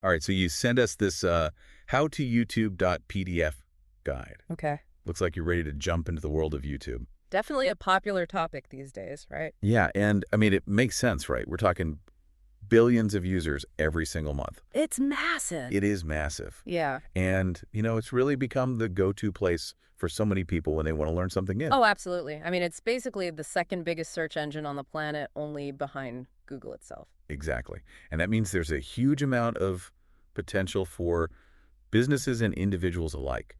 All right, so you send us this howtoyoutube.pdf guide. Okay. Looks like you're ready to jump into the world of YouTube. Definitely a popular topic these days, right? Yeah, and I mean, it makes sense, right? We're talking billions of users every single month. It's massive. It is massive. Yeah. And, it's really become the go-to place for so many people when they want to learn something new. Oh, absolutely. I mean, it's basically the second biggest search engine on the planet, only behind Google itself. Exactly. And that means there's a huge amount of potential for businesses and individuals alike.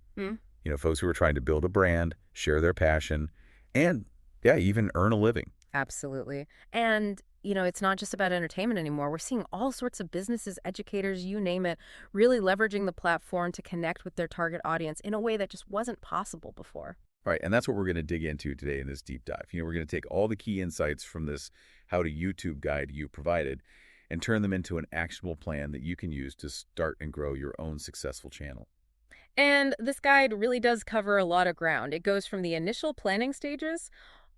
Folks who are trying to build a brand, share their passion, and, yeah, even earn a living. Absolutely. And, it's not just about entertainment anymore. We're seeing all sorts of businesses, educators, you name it, really leveraging the platform to connect with their target audience in a way that just wasn't possible before. All right, and that's what we're going to dig into today in this deep dive. We're going to take all the key insights from this How to YouTube guide you provided and turn them into an actionable plan that you can use to start and grow your own successful channel. And this guide really does cover a lot of ground. It goes from the initial planning stages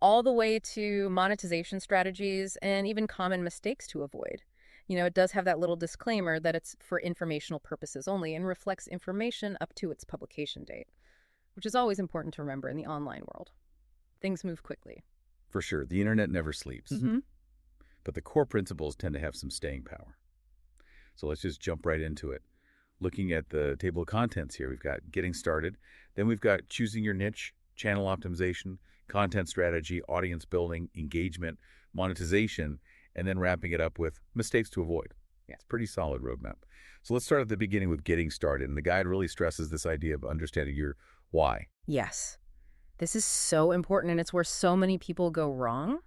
all the way to monetization strategies and even common mistakes to avoid. It does have that little disclaimer that it's for informational purposes only and reflects information up to its publication date, which is always important to remember in the online world. Things move quickly. For sure. The internet never sleeps. But the core principles tend to have some staying power. So let's just jump right into it. Looking at the table of contents here, we've got getting started. Then we've got choosing your niche, channel optimization, content strategy, audience building, engagement, monetization, and then wrapping it up with mistakes to avoid. Yeah, it's a pretty solid roadmap. So let's start at the beginning with getting started. And the guide really stresses this idea of understanding your why. Yes. This is so important, and it's where so many people go wrong.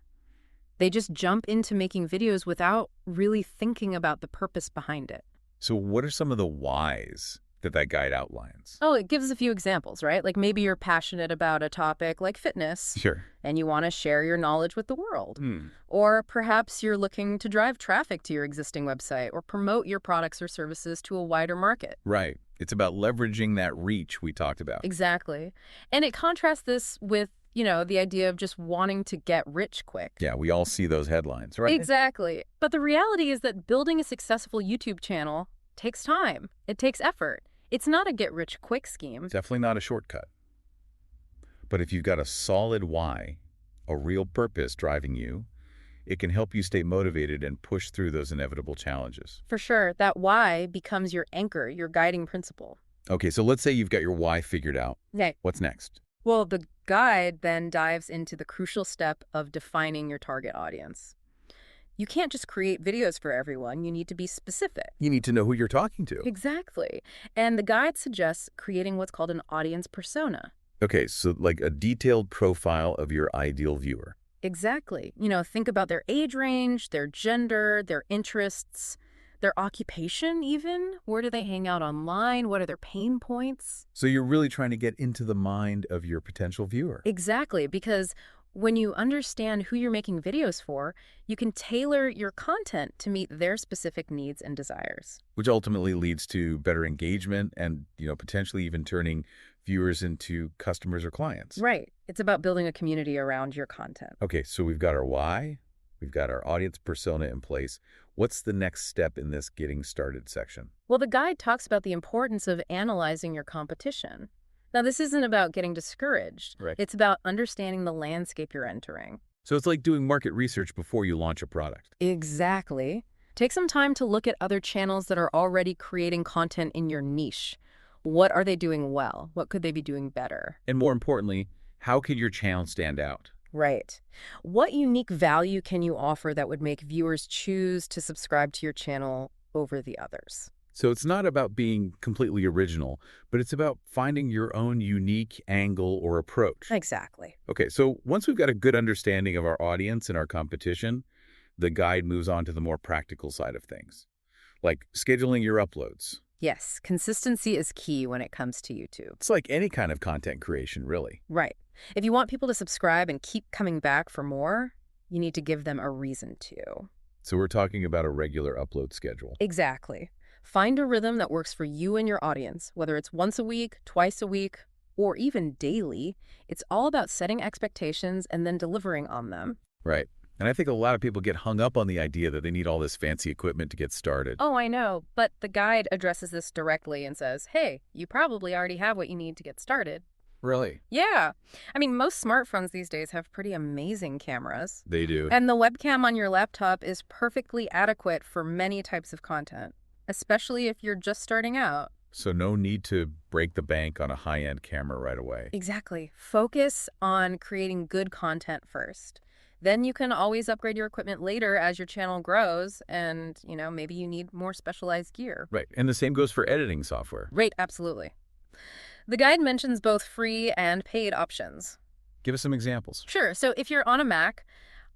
They just jump into making videos without really thinking about the purpose behind it. So what are some of the whys that guide outlines? Oh, it gives a few examples, right? Like maybe you're passionate about a topic like fitness. Sure. And you want to share your knowledge with the world. Or perhaps you're looking to drive traffic to your existing website or promote your products or services to a wider market. Right. It's about leveraging that reach we talked about. Exactly. And it contrasts this with, the idea of just wanting to get rich quick. Yeah, we all see those headlines, right? Exactly. But the reality is that building a successful YouTube channel takes time. It takes effort. It's not a get-rich-quick scheme. Definitely not a shortcut. But if you've got a solid why, a real purpose driving you, it can help you stay motivated and push through those inevitable challenges. For sure. That why becomes your anchor, your guiding principle. Okay, so let's say you've got your why figured out. Okay. What's next? Well, the guide then dives into the crucial step of defining your target audience. You can't just create videos for everyone. You need to be specific. You need to know who you're talking to. Exactly. And the guide suggests creating what's called an audience persona. Okay, so like a detailed profile of your ideal viewer. Exactly. Think about their age range, their gender, their interests, their occupation even. Where do they hang out online? What are their pain points? So you're really trying to get into the mind of your potential viewer. Exactly, because when you understand who you're making videos for, you can tailor your content to meet their specific needs and desires. Which ultimately leads to better engagement and, potentially even turning viewers into customers or clients. Right. It's about building a community around your content. Okay, so we've got our why, we've got our audience persona in place. What's the next step in this getting started section? Well, the guide talks about the importance of analyzing your competition. Now, this isn't about getting discouraged. Right. It's about understanding the landscape you're entering. So it's like doing market research before you launch a product. Exactly. Take some time to look at other channels that are already creating content in your niche. What are they doing well? What could they be doing better? And more importantly, how could your channel stand out? Right. What unique value can you offer that would make viewers choose to subscribe to your channel over the others? So it's not about being completely original, but it's about finding your own unique angle or approach. Exactly. Okay, so once we've got a good understanding of our audience and our competition, the guide moves on to the more practical side of things, like scheduling your uploads. Yes, consistency is key when it comes to YouTube. It's like any kind of content creation, really. Right. If you want people to subscribe and keep coming back for more, you need to give them a reason to. So we're talking about a regular upload schedule. Exactly. Find a rhythm that works for you and your audience, whether it's once a week, twice a week, or even daily. It's all about setting expectations and then delivering on them. Right. And I think a lot of people get hung up on the idea that they need all this fancy equipment to get started. Oh, I know, but the guide addresses this directly and says, hey, you probably already have what you need to get started. Really? Yeah. I mean, most smartphones these days have pretty amazing cameras. They do. And the webcam on your laptop is perfectly adequate for many types of content, especially if you're just starting out. So no need to break the bank on a high-end camera right away. Exactly. Focus on creating good content first. Then you can always upgrade your equipment later as your channel grows and, maybe you need more specialized gear. Right. And the same goes for editing software. Right, absolutely. The guide mentions both free and paid options. Give us some examples. Sure. So if you're on a Mac,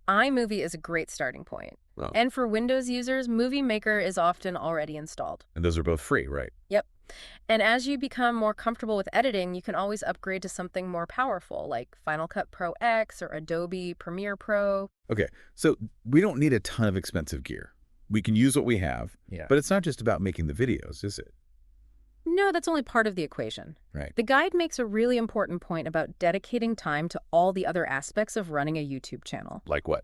iMovie is a great starting point. Oh. And for Windows users, Movie Maker is often already installed. And those are both free, right? Yep. And as you become more comfortable with editing, you can always upgrade to something more powerful, like Final Cut Pro X or Adobe Premiere Pro. Okay, so we don't need a ton of expensive gear. We can use what we have, but it's not just about making the videos, is it? No, that's only part of the equation. Right. The guide makes a really important point about dedicating time to all the other aspects of running a YouTube channel. Like what?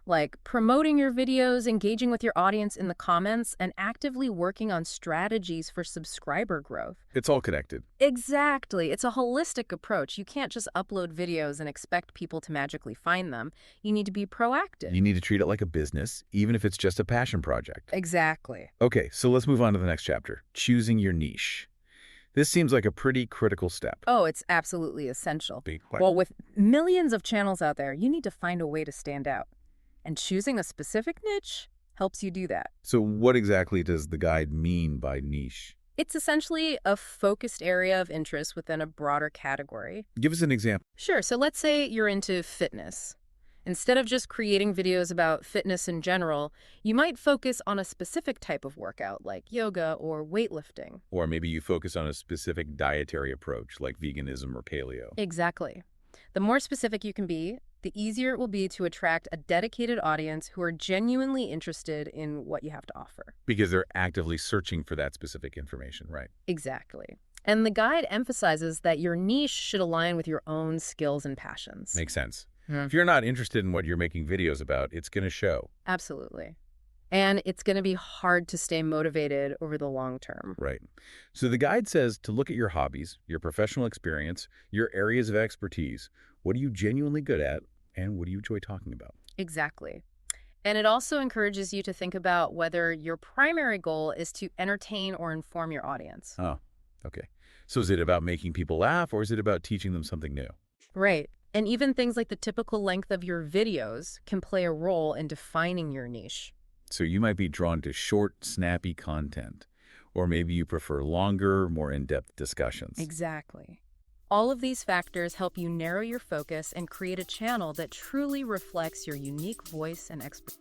Like promoting your videos, engaging with your audience in the comments, and actively working on strategies for subscriber growth. It's all connected. Exactly. It's a holistic approach. You can't just upload videos and expect people to magically find them. You need to be proactive. You need to treat it like a business, even if it's just a passion project. Exactly. Okay, so let's move on to the next chapter, choosing your niche. This seems like a pretty critical step. Oh, it's absolutely essential. Well, with millions of channels out there, you need to find a way to stand out. And choosing a specific niche helps you do that. So what exactly does the guide mean by niche? It's essentially a focused area of interest within a broader category. Give us an example. Sure. So let's say you're into fitness. Instead of just creating videos about fitness in general, you might focus on a specific type of workout like yoga or weightlifting. Or maybe you focus on a specific dietary approach like veganism or paleo. Exactly. The more specific you can be, the easier it will be to attract a dedicated audience who are genuinely interested in what you have to offer. Because they're actively searching for that specific information, right? Exactly. And the guide emphasizes that your niche should align with your own skills and passions. Makes sense. If you're not interested in what you're making videos about, it's going to show. Absolutely. And it's going to be hard to stay motivated over the long term. Right. So the guide says to look at your hobbies, your professional experience, your areas of expertise. What are you genuinely good at, and what do you enjoy talking about? Exactly. And it also encourages you to think about whether your primary goal is to entertain or inform your audience. Oh, okay. So is it about making people laugh, or is it about teaching them something new? Right. And even things like the typical length of your videos can play a role in defining your niche. So you might be drawn to short, snappy content, or maybe you prefer longer, more in-depth discussions. Exactly. All of these factors help you narrow your focus and create a channel that truly reflects your unique voice and expertise.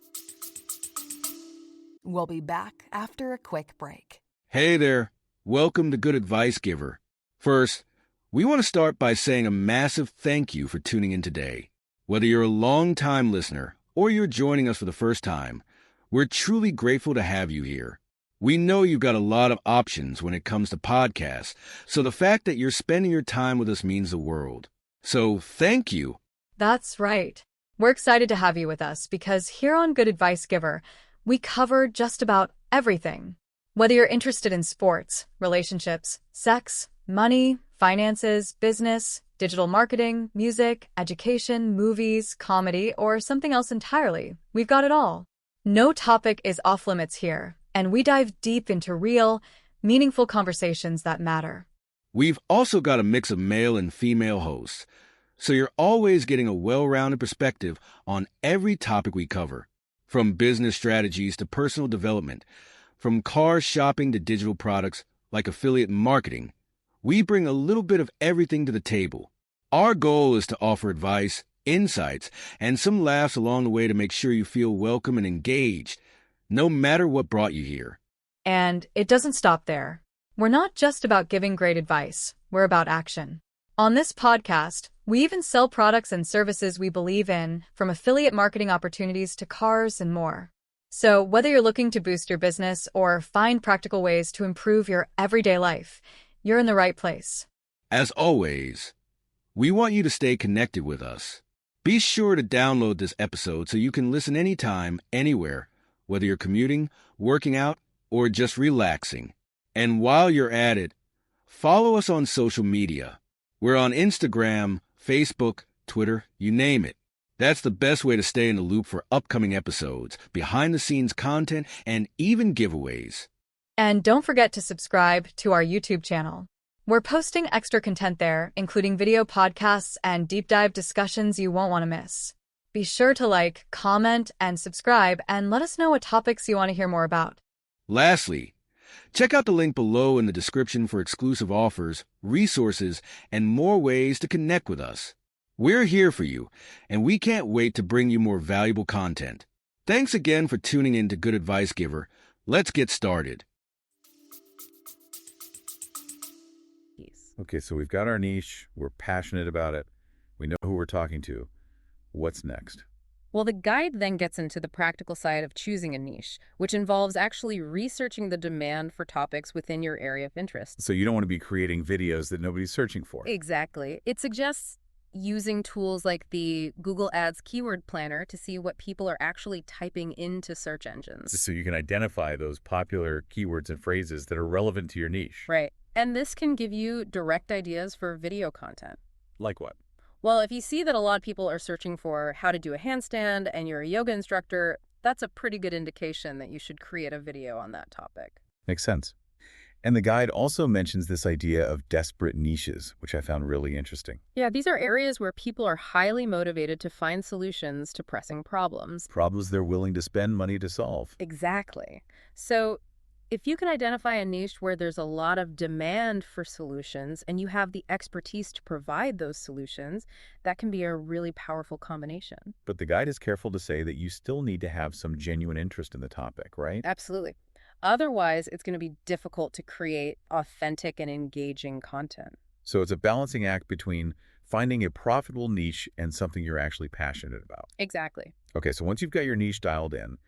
We'll be back after a quick break. Hey there. Welcome to Good Advice Giver. First, we want to start by saying a massive thank you for tuning in today. Whether you're a long-time listener or you're joining us for the first time, we're truly grateful to have you here. We know you've got a lot of options when it comes to podcasts, so the fact that you're spending your time with us means the world. So thank you. That's right. We're excited to have you with us because here on Good Advice Giver, we cover just about everything. Whether you're interested in sports, relationships, sex, money, finances, business, digital marketing, music, education, movies, comedy, or something else entirely, we've got it all. No topic is off limits here, and we dive deep into real, meaningful conversations that matter. We've also got a mix of male and female hosts, so you're always getting a well-rounded perspective on every topic we cover, from business strategies to personal development, from car shopping to digital products like affiliate marketing. We bring a little bit of everything to the table. Our goal is to offer advice, insights, and some laughs along the way to make sure you feel welcome and engaged, no matter what brought you here. And it doesn't stop there. We're not just about giving great advice, we're about action. On this podcast, we even sell products and services we believe in, from affiliate marketing opportunities to cars and more. So whether you're looking to boost your business or find practical ways to improve your everyday life, you're in the right place. As always, we want you to stay connected with us. Be sure to download this episode so you can listen anytime, anywhere, whether you're commuting, working out, or just relaxing. And while you're at it, follow us on social media. We're on Instagram, Facebook, Twitter, you name it. That's the best way to stay in the loop for upcoming episodes, behind-the-scenes content, and even giveaways. And don't forget to subscribe to our YouTube channel. We're posting extra content there, including video podcasts and deep dive discussions you won't want to miss. Be sure to like, comment, and subscribe, and let us know what topics you want to hear more about. Lastly, check out the link below in the description for exclusive offers, resources, and more ways to connect with us. We're here for you, and we can't wait to bring you more valuable content. Thanks again for tuning in to Good Advice Giver. Let's get started. Okay, so we've got our niche. We're passionate about it. We know who we're talking to. What's next? Well, the guide then gets into the practical side of choosing a niche, which involves actually researching the demand for topics within your area of interest. So you don't want to be creating videos that nobody's searching for. Exactly. It suggests using tools like the Google Ads Keyword Planner to see what people are actually typing into search engines. So you can identify those popular keywords and phrases that are relevant to your niche. Right. And this can give you direct ideas for video content. Like what? Well, if you see that a lot of people are searching for how to do a handstand and you're a yoga instructor, that's a pretty good indication that you should create a video on that topic. Makes sense. And the guide also mentions this idea of desperate niches, which I found really interesting. Yeah, these are areas where people are highly motivated to find solutions to pressing problems. Problems they're willing to spend money to solve. Exactly. So if you can identify a niche where there's a lot of demand for solutions and you have the expertise to provide those solutions, that can be a really powerful combination. But the guide is careful to say that you still need to have some genuine interest in the topic, right? Absolutely. Otherwise, it's going to be difficult to create authentic and engaging content. So it's a balancing act between finding a profitable niche and something you're actually passionate about. Exactly. Okay, so once you've got your niche dialed in,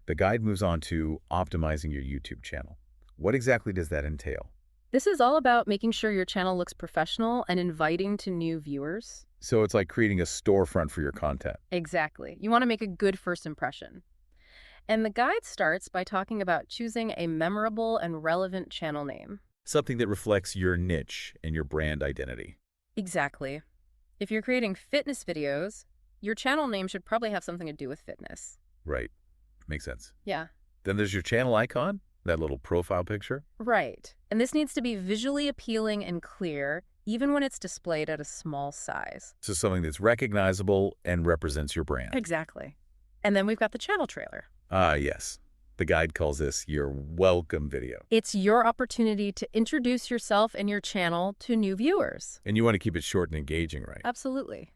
the guide moves on to optimizing your YouTube channel. What exactly does that entail? This is all about making sure your channel looks professional and inviting to new viewers. So it's like creating a storefront for your content. Exactly. You want to make a good first impression. And the guide starts by talking about choosing a memorable and relevant channel name. Something that reflects your niche and your brand identity. Exactly. If you're creating fitness videos, your channel name should probably have something to do with fitness. Right. Makes sense. Yeah. Then there's your channel icon, that little profile picture. Right. And this needs to be visually appealing and clear, even when it's displayed at a small size. So something that's recognizable and represents your brand. Exactly. And then we've got the channel trailer. Ah, yes. The guide calls this your welcome video. It's your opportunity to introduce yourself and your channel to new viewers. And you want to keep it short and engaging, right? Absolutely.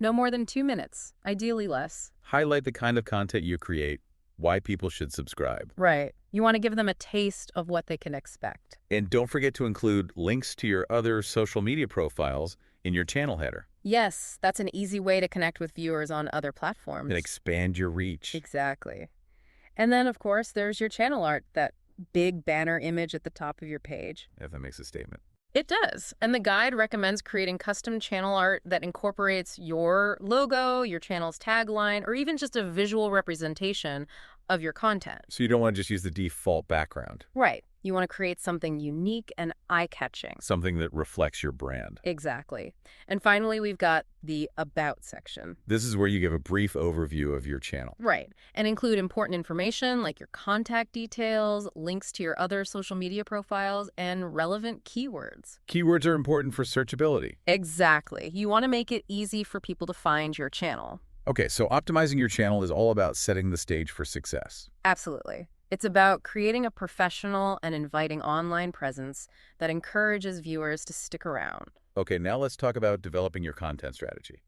No more than 2 minutes, ideally less. Highlight the kind of content you create, why people should subscribe. Right. You want to give them a taste of what they can expect. And don't forget to include links to your other social media profiles in your channel header. Yes, that's an easy way to connect with viewers on other platforms. And expand your reach. Exactly. And then, of course, there's your channel art, that big banner image at the top of your page. If that makes a statement. It does. And the guide recommends creating custom channel art that incorporates your logo, your channel's tagline, or even just a visual representation of your content. So you don't want to just use the default background. Right. You want to create something unique and eye-catching. Something that reflects your brand. Exactly. And finally, we've got the About section. This is where you give a brief overview of your channel. Right. And include important information like your contact details, links to your other social media profiles, and relevant keywords. Keywords are important for searchability. Exactly. You want to make it easy for people to find your channel. Okay, so optimizing your channel is all about setting the stage for success. Absolutely. It's about creating a professional and inviting online presence that encourages viewers to stick around. Okay, now let's talk about developing your content strategy.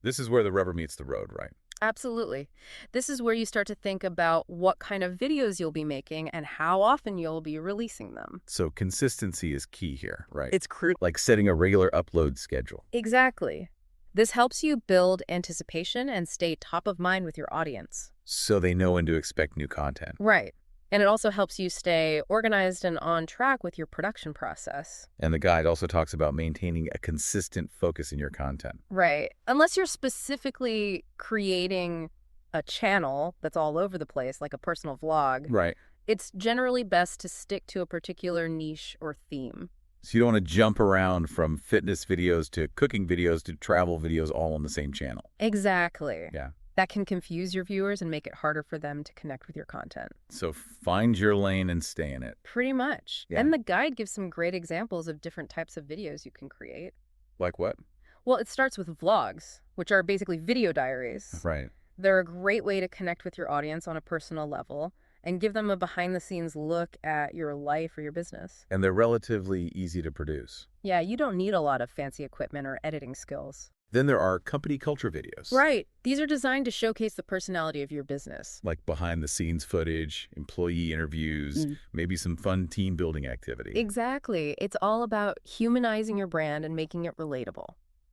This is where the rubber meets the road, right? Absolutely. This is where you start to think about what kind of videos you'll be making and how often you'll be releasing them. So consistency is key here, right? It's crucial. Like setting a regular upload schedule. Exactly. This helps you build anticipation and stay top of mind with your audience. So they know when to expect new content. Right. And it also helps you stay organized and on track with your production process. And the guide also talks about maintaining a consistent focus in your content. Right. Unless you're specifically creating a channel that's all over the place, like a personal vlog, Right. it's generally best to stick to a particular niche or theme. So you don't want to jump around from fitness videos to cooking videos to travel videos all on the same channel. Exactly. Yeah. That can confuse your viewers and make it harder for them to connect with your content. So find your lane and stay in it. Pretty much. Yeah. And the guide gives some great examples of different types of videos you can create. Like what? Well, it starts with vlogs, which are basically video diaries. Right. They're a great way to connect with your audience on a personal level and give them a behind-the-scenes look at your life or your business. And they're relatively easy to produce. Yeah, you don't need a lot of fancy equipment or editing skills. Then there are company culture videos. Right. These are designed to showcase the personality of your business. Like behind-the-scenes footage, employee interviews, maybe some fun team-building activity. Exactly. It's all about humanizing your brand and making it relatable.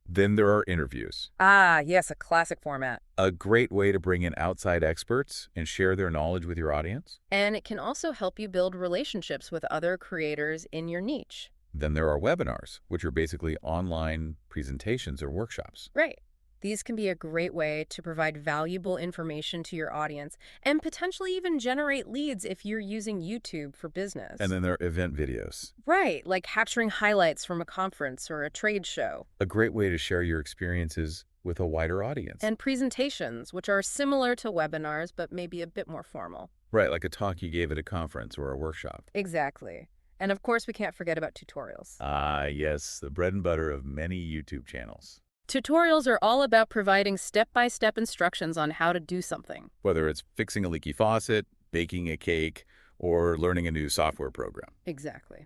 Then there are interviews. Ah, yes, a classic format. A great way to bring in outside experts and share their knowledge with your audience. And it can also help you build relationships with other creators in your niche. Then there are webinars, which are basically online presentations or workshops. Right. These can be a great way to provide valuable information to your audience and potentially even generate leads if you're using YouTube for business. And then there are event videos. Right, like capturing highlights from a conference or a trade show. A great way to share your experiences with a wider audience. And presentations, which are similar to webinars but maybe a bit more formal. Right, like a talk you gave at a conference or a workshop. Exactly. And of course, we can't forget about tutorials. Ah, yes, the bread and butter of many YouTube channels. Tutorials are all about providing step-by-step instructions on how to do something. Whether it's fixing a leaky faucet, baking a cake, or learning a new software program. Exactly.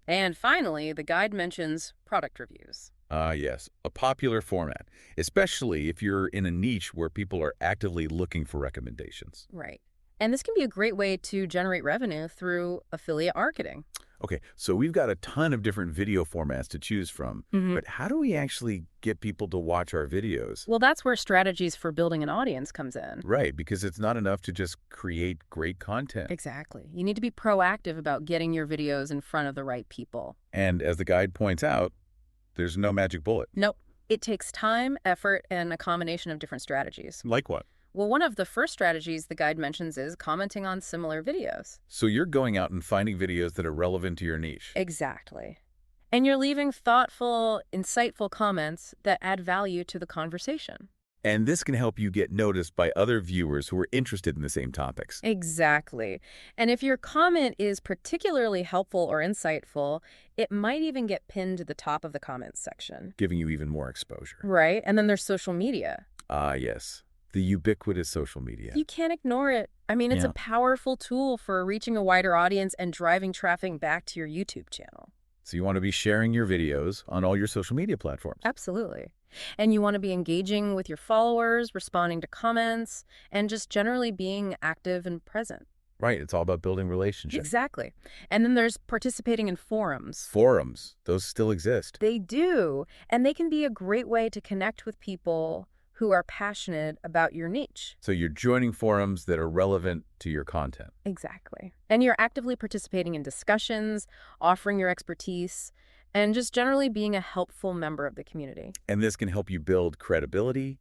And finally, the guide mentions product reviews. Ah, yes, a popular format, especially if you're in a niche where people are actively looking for recommendations. Right. And this can be a great way to generate revenue through affiliate marketing. Okay, so we've got a ton of different video formats to choose from, but how do we actually get people to watch our videos? Well, that's where strategies for building an audience comes in. Right, because it's not enough to just create great content. Exactly. You need to be proactive about getting your videos in front of the right people. And as the guide points out, there's no magic bullet. Nope. It takes time, effort, and a combination of different strategies. Like what? Well, one of the first strategies the guide mentions is commenting on similar videos. So you're going out and finding videos that are relevant to your niche. Exactly. And you're leaving thoughtful, insightful comments that add value to the conversation. And this can help you get noticed by other viewers who are interested in the same topics. Exactly. And if your comment is particularly helpful or insightful, it might even get pinned to the top of the comments section. Giving you even more exposure. Right. And then there's social media. Ah, yes. The ubiquitous social media. You can't ignore it. I mean, it's a powerful tool for reaching a wider audience and driving traffic back to your YouTube channel. So you want to be sharing your videos on all your social media platforms. Absolutely. And you want to be engaging with your followers, responding to comments, and just generally being active and present. Right. It's all about building relationships. Exactly. And then there's participating in forums. Forums. Those still exist. They do. And they can be a great way to connect with people who are passionate about your niche. So you're joining forums that are relevant to your content. Exactly. And you're actively participating in discussions, offering your expertise, and just generally being a helpful member of the community. And this can help you build credibility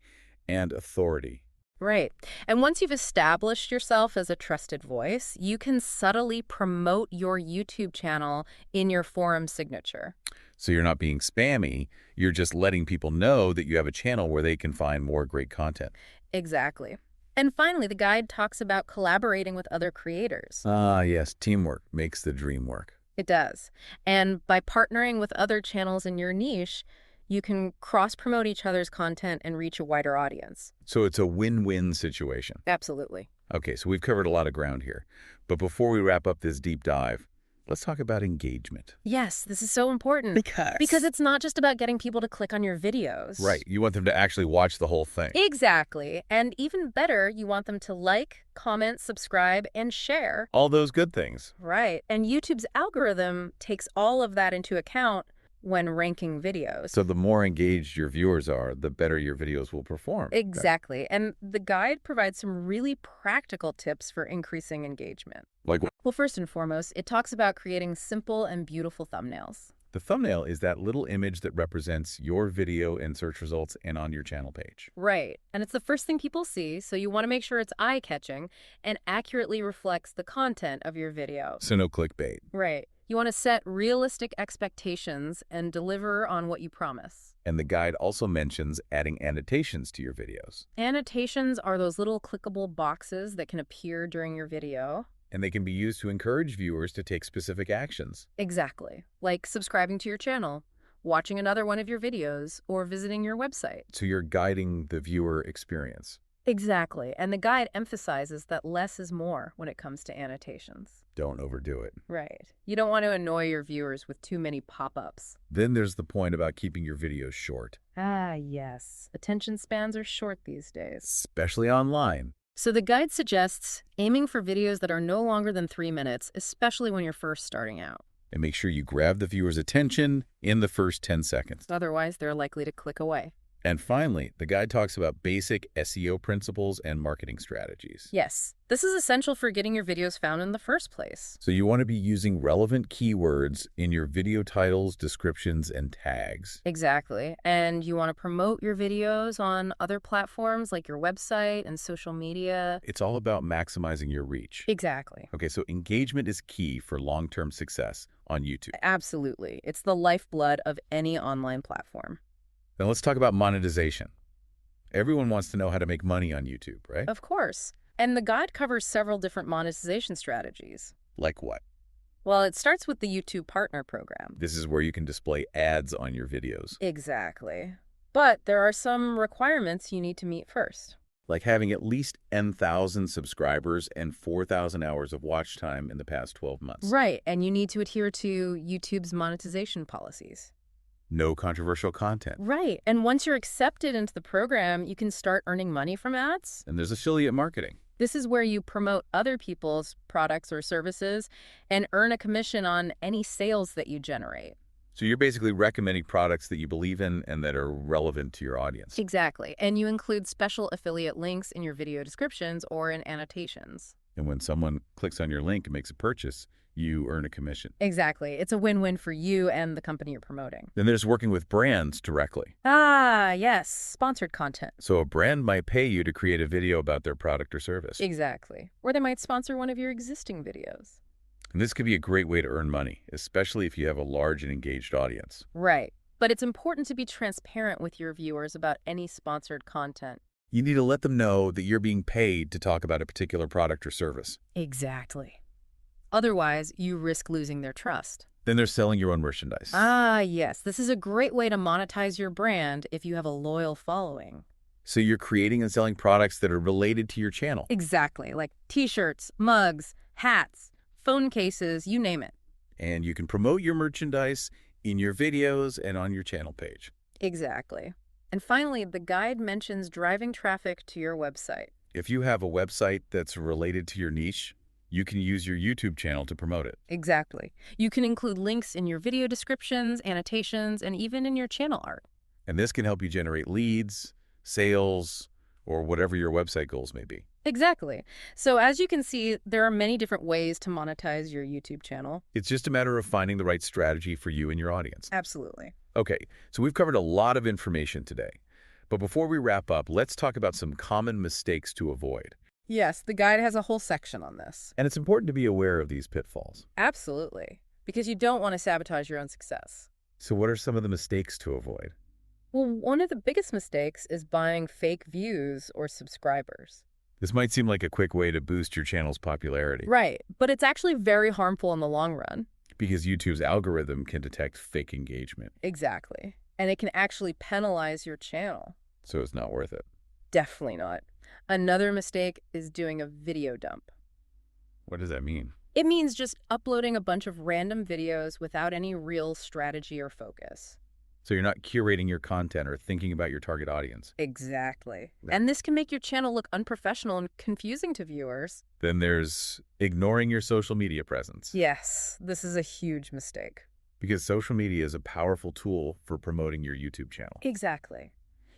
and authority. Right. And once you've established yourself as a trusted voice, you can subtly promote your YouTube channel in your forum signature. So you're not being spammy, you're just letting people know that you have a channel where they can find more great content. Exactly. And finally, the guide talks about collaborating with other creators. Ah, yes, teamwork makes the dream work. It does. And by partnering with other channels in your niche, you can cross-promote each other's content and reach a wider audience. So it's a win-win situation. Absolutely. Okay, so we've covered a lot of ground here. But before we wrap up this deep dive, let's talk about engagement. Yes, this is so important. Because it's not just about getting people to click on your videos. Right, you want them to actually watch the whole thing. Exactly. And even better, you want them to like, comment, subscribe, and share. All those good things. Right. And YouTube's algorithm takes all of that into account when ranking videos. So the more engaged your viewers are, the better your videos will perform. Exactly. And the guide provides some really practical tips for increasing engagement. Like what? Well, first and foremost, it talks about creating simple and beautiful thumbnails. The thumbnail is that little image that represents your video in search results and on your channel page. Right. And it's the first thing people see, so you want to make sure it's eye-catching and accurately reflects the content of your video. So no clickbait. Right. You want to set realistic expectations and deliver on what you promise. And the guide also mentions adding annotations to your videos. Annotations are those little clickable boxes that can appear during your video. And they can be used to encourage viewers to take specific actions. Exactly. Like subscribing to your channel, watching another one of your videos, or visiting your website. So you're guiding the viewer experience. Exactly. And the guide emphasizes that less is more when it comes to annotations. Don't overdo it. Right. You don't want to annoy your viewers with too many pop-ups. Then there's the point about keeping your videos short. Ah, yes. Attention spans are short these days. Especially online. So the guide suggests aiming for videos that are no longer than 3 minutes, especially when you're first starting out. And make sure you grab the viewer's attention in the first 10 seconds. Otherwise, they're likely to click away. And finally, the guide talks about basic SEO principles and marketing strategies. Yes, this is essential for getting your videos found in the first place. So you want to be using relevant keywords in your video titles, descriptions, and tags. Exactly. And you want to promote your videos on other platforms like your website and social media. It's all about maximizing your reach. Exactly. Okay, so engagement is key for long-term success on YouTube. Absolutely. It's the lifeblood of any online platform. Now let's talk about monetization. Everyone wants to know how to make money on YouTube, right? Of course. And the guide covers several different monetization strategies. Like what? Well, it starts with the YouTube Partner Program. This is where you can display ads on your videos. Exactly. But there are some requirements you need to meet first. Like having at least 10,000 subscribers and 4,000 hours of watch time in the past 12 months. Right, and you need to adhere to YouTube's monetization policies. No controversial content. Right, and once you're accepted into the program, you can start earning money from ads. And there's affiliate marketing. This is where you promote other people's products or services and earn a commission on any sales that you generate. So you're basically recommending products that you believe in and that are relevant to your audience. Exactly, and you include special affiliate links in your video descriptions or in annotations. And when someone clicks on your link and makes a purchase, you earn a commission. Exactly. It's a win-win for you and the company you're promoting. Then there's working with brands directly. Ah, yes, sponsored content. So a brand might pay you to create a video about their product or service. Exactly. Or they might sponsor one of your existing videos. And this could be a great way to earn money, especially if you have a large and engaged audience. Right. But it's important to be transparent with your viewers about any sponsored content. You need to let them know that you're being paid to talk about a particular product or service. Exactly. Otherwise, you risk losing their trust. Then they're selling your own merchandise. Ah, yes. This is a great way to monetize your brand if you have a loyal following. So you're creating and selling products that are related to your channel. Exactly. Like t-shirts, mugs, hats, phone cases, you name it. And you can promote your merchandise in your videos and on your channel page. Exactly. And finally, the guide mentions driving traffic to your website. If you have a website that's related to your niche, you can use your YouTube channel to promote it. Exactly. You can include links in your video descriptions, annotations, and even in your channel art. And this can help you generate leads, sales, or whatever your website goals may be. Exactly. So as you can see, there are many different ways to monetize your YouTube channel. It's just a matter of finding the right strategy for you and your audience. Absolutely. Okay, so we've covered a lot of information today. But before we wrap up, let's talk about some common mistakes to avoid. Yes, the guide has a whole section on this. And it's important to be aware of these pitfalls. Absolutely. Because you don't want to sabotage your own success. So what are some of the mistakes to avoid? Well, one of the biggest mistakes is buying fake views or subscribers. This might seem like a quick way to boost your channel's popularity. Right, but it's actually very harmful in the long run. Because YouTube's algorithm can detect fake engagement. Exactly. And it can actually penalize your channel. So it's not worth it. Definitely not. Another mistake is doing a video dump. What does that mean? It means just uploading a bunch of random videos without any real strategy or focus. So you're not curating your content or thinking about your target audience. Exactly. And this can make your channel look unprofessional and confusing to viewers. Then there's ignoring your social media presence. Yes, this is a huge mistake. Because social media is a powerful tool for promoting your YouTube channel. Exactly.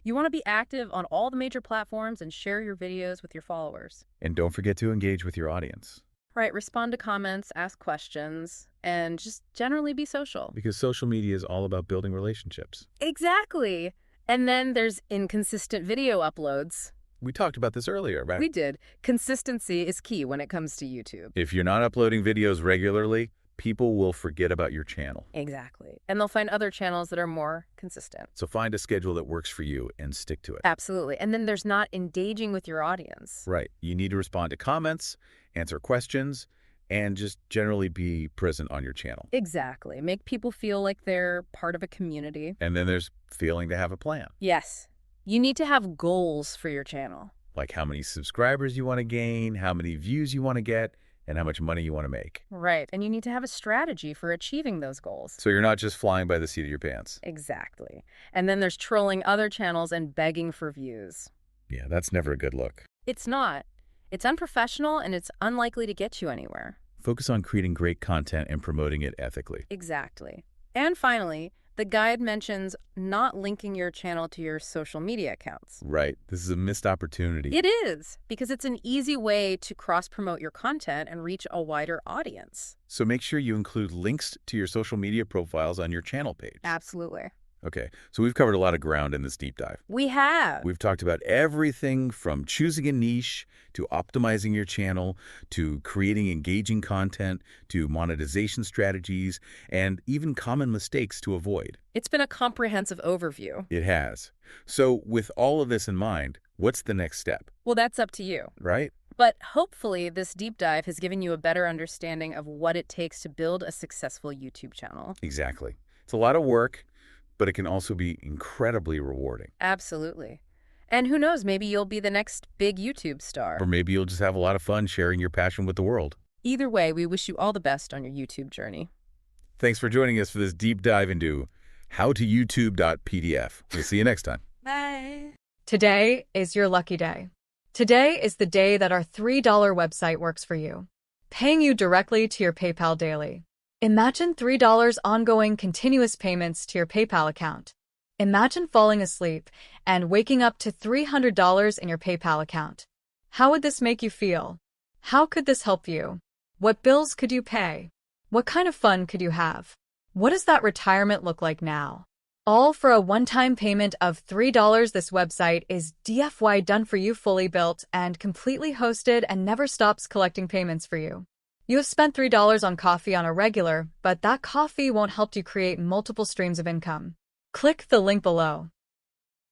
You want to be active on all the major platforms and share your videos with your followers. And don't forget to engage with your audience. Right, respond to comments, ask questions, and just generally be social. Because social media is all about building relationships. Exactly. And then there's inconsistent video uploads. We talked about this earlier, right? We did. Consistency is key when it comes to YouTube. If you're not uploading videos regularly, people will forget about your channel. Exactly. And they'll find other channels that are more consistent. So find a schedule that works for you and stick to it. Absolutely. And then there's not engaging with your audience. Right. You need to respond to comments, answer questions, and just generally be present on your channel. Exactly. Make people feel like they're part of a community. And then there's feeling to have a plan. Yes. You need to have goals for your channel. Like how many subscribers you want to gain, how many views you want to get, and how much money you want to make. Right. And you need to have a strategy for achieving those goals. So you're not just flying by the seat of your pants. Exactly. And then there's trolling other channels and begging for views. Yeah, that's never a good look. It's not. It's unprofessional and it's unlikely to get you anywhere. Focus on creating great content and promoting it ethically. Exactly. And finally, the guide mentions not linking your channel to your social media accounts. Right. This is a missed opportunity. It is, because it's an easy way to cross-promote your content and reach a wider audience. So make sure you include links to your social media profiles on your channel page. Absolutely. Okay, so we've covered a lot of ground in this deep dive. We have. We've talked about everything from choosing a niche, to optimizing your channel, to creating engaging content, to monetization strategies, and even common mistakes to avoid. It's been a comprehensive overview. It has. So with all of this in mind, what's the next step? Well, that's up to you. Right? But hopefully this deep dive has given you a better understanding of what it takes to build a successful YouTube channel. Exactly. It's a lot of work, but it can also be incredibly rewarding. Absolutely. And who knows, maybe you'll be the next big YouTube star. Or maybe you'll just have a lot of fun sharing your passion with the world. Either way, we wish you all the best on your YouTube journey. Thanks for joining us for this deep dive into howtoyoutube.pdf. We'll see you next time. Bye. Today is your lucky day. Today is the day that our $3 website works for you, paying you directly to your PayPal daily. Imagine $3 ongoing continuous payments to your PayPal account. Imagine falling asleep and waking up to $300 in your PayPal account. How would this make you feel? How could this help you? What bills could you pay? What kind of fun could you have? What does that retirement look like now? All for a one-time payment of $3. This website is DFY done for you, fully built and completely hosted, and never stops collecting payments for you. You have spent $3 on coffee on a regular, but that coffee won't help you create multiple streams of income. Click the link below.